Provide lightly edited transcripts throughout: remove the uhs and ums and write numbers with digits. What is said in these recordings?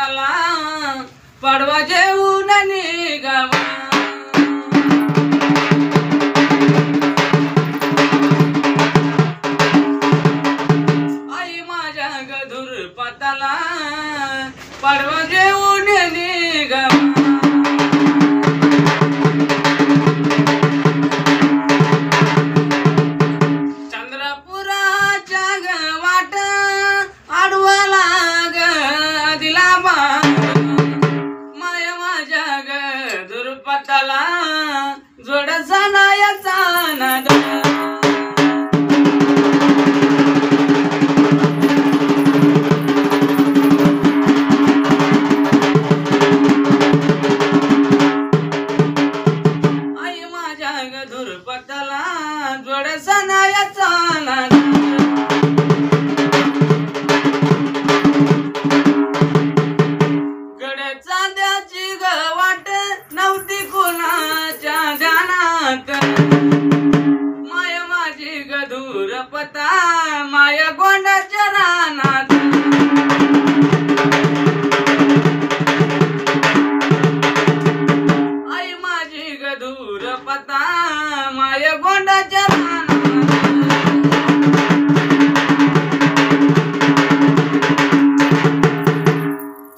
पताला पडवा जेवून निघावा आई माझ्या गधुर पताला पडवा जेवून निघावा पताला जोडसा नायाचा नाद आई माझ्या गधुर पताला जोडसा नायाचा नाद गड्याचा द्याची ग वाट नव्हती कोणाच्या ध्यानात माया माझी गधुर पता माया गोंडाच्या रानात आई माझी गधुर पता माया गोंडाच्या रानात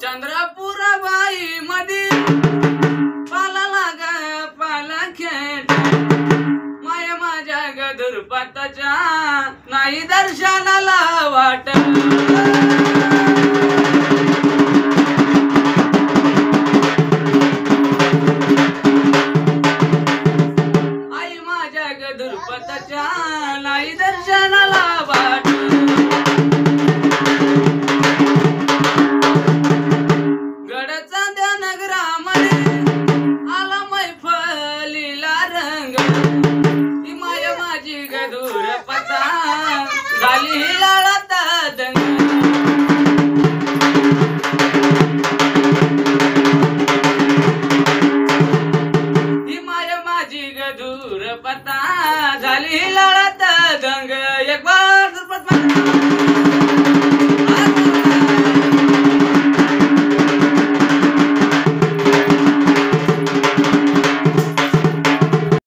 चंद्रपुराबाई मध्ये माया माझ्या गधुर पताच्या नाही दर्शनाला वाट आई माझ्या गधुर पताच्या नाही दर्शनाला वाट गडचा त्या नगरामध्ये आला मैफलीला रंग ती माया माझी गधुर पता झाली हिलाळात दंग ती माया माझी गधुर पता झाली